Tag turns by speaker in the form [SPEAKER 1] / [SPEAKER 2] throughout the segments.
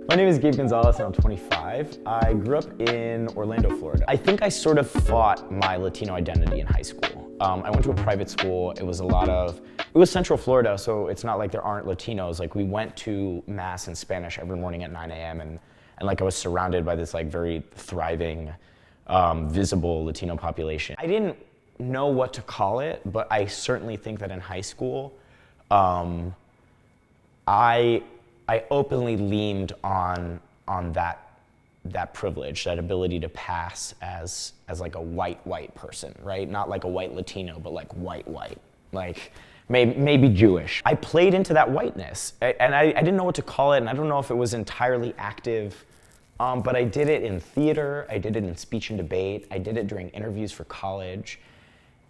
[SPEAKER 1] My name is Gabe Gonzalez and I'm 25. I grew up in Orlando, Florida. I think I sort of fought my Latino identity in high school. I went to a private school. It was Central Florida, so it's not like there aren't Latinos. Like we went to mass in Spanish every morning at 9 a.m. and like I was surrounded by this like very thriving, visible Latino population. I didn't know what to call it, but I certainly think that in high school, I openly leaned on that privilege, that ability to pass as like a white person, right? Not like a white Latino, but like white, like maybe Jewish. I played into that whiteness, and I didn't know what to call it, and I don't know if it was entirely active, but I did it in theater, I did it in speech and debate, I did it during interviews for college.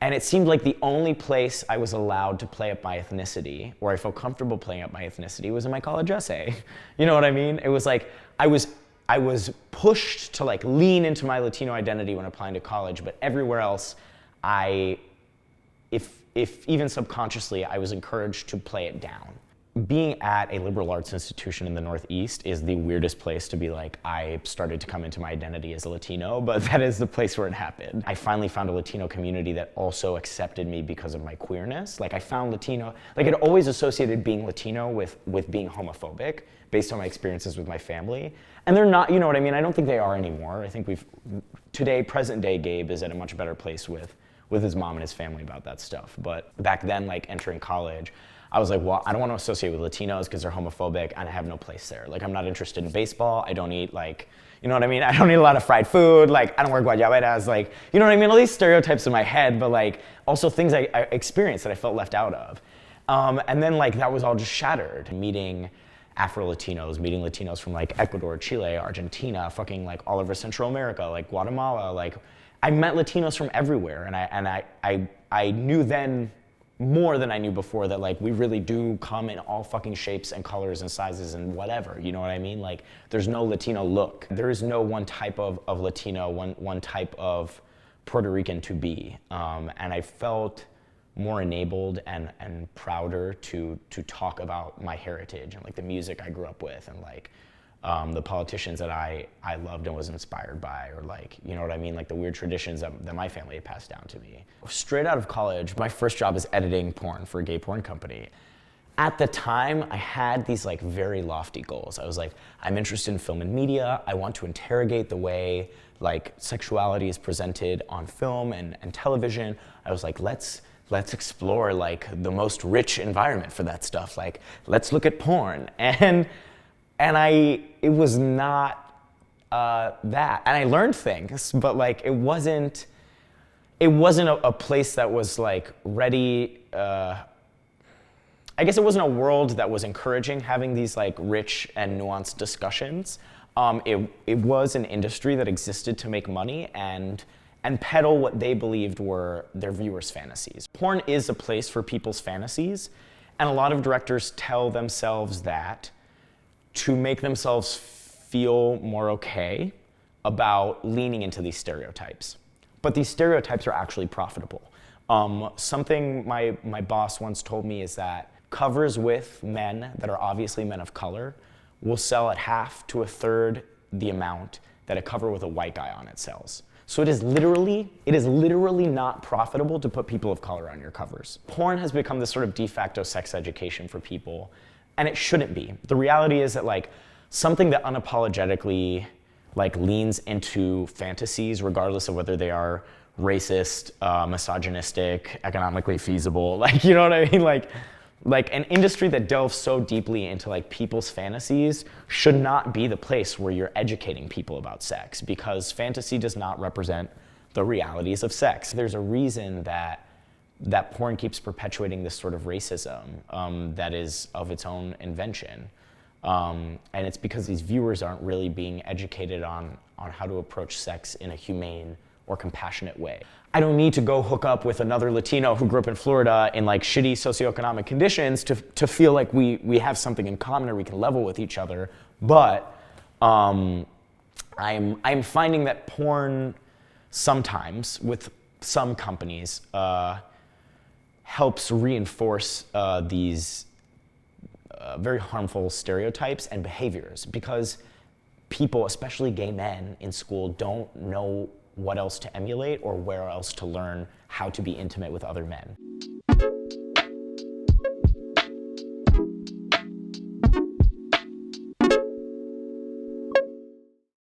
[SPEAKER 1] And it seemed like the only place I was allowed to play up my ethnicity, or I felt comfortable playing up my ethnicity, was in my college essay. You know what I mean? It was like I was pushed to like lean into my Latino identity when applying to college, but everywhere else, if even subconsciously, I was encouraged to play it down. Being at a liberal arts institution in the Northeast is the weirdest place to be like, I started to come into my identity as a Latino, but that is the place where it happened. I finally found a Latino community that also accepted me because of my queerness. Like I found Latino, like I'd always associated being Latino with being homophobic based on my experiences with my family. And they're not, you know what I mean? I don't think they are anymore. I think today, present day Gabe is at a much better place with his mom and his family about that stuff. But back then, like entering college, I was like, well, I don't want to associate with Latinos because they're homophobic and I have no place there. Like, I'm not interested in baseball. I don't eat like, you know what I mean? I don't eat a lot of fried food. Like, I don't wear guayaberas. Like, you know what I mean? All these stereotypes in my head, but like also things I experienced that I felt left out of. And then like that was all just shattered. Meeting Afro-Latinos, meeting Latinos from like Ecuador, Chile, Argentina, fucking like all over Central America, like Guatemala. Like I met Latinos from everywhere, and I knew then more than I knew before that like we really do come in all fucking shapes and colors and sizes and whatever, you know what I mean? Like there's no Latino look. There is no one type of Latino, one type of Puerto Rican to be. And I felt more enabled and prouder to talk about my heritage and like the music I grew up with and like the politicians that I loved and was inspired by, or like, you know what I mean? Like the weird traditions that my family had passed down to me. Straight out of college, my first job is editing porn for a gay porn company. At the time, I had these like very lofty goals. I was like, I'm interested in film and media. I want to interrogate the way like sexuality is presented on film and television. I was like, let's explore like the most rich environment for that stuff. Like, let's look at porn. And it was not that. And I learned things, but like it wasn't a place that was like ready. I guess it wasn't a world that was encouraging having these like rich and nuanced discussions. It was an industry that existed to make money and peddle what they believed were their viewers' fantasies. Porn is a place for people's fantasies, and a lot of directors tell themselves that to make themselves feel more okay about leaning into these stereotypes. But these stereotypes are actually profitable. Something my boss once told me is that covers with men that are obviously men of color will sell at half to a third the amount that a cover with a white guy on it sells. So it is literally not profitable to put people of color on your covers. Porn has become this sort of de facto sex education for people, and it shouldn't be. The reality is that like something that unapologetically like leans into fantasies, regardless of whether they are racist, misogynistic, economically feasible, like, you know what I mean? Like an industry that delves so deeply into like people's fantasies should not be the place where you're educating people about sex, because fantasy does not represent the realities of sex. There's a reason that porn keeps perpetuating this sort of racism that is of its own invention. And it's because these viewers aren't really being educated on how to approach sex in a humane or compassionate way. I don't need to go hook up with another Latino who grew up in Florida in like shitty socioeconomic conditions to feel like we have something in common or we can level with each other. But I'm finding that porn sometimes with some companies helps reinforce these very harmful stereotypes and behaviors, because people, especially gay men in school, don't know what else to emulate or where else to learn how to be intimate with other men.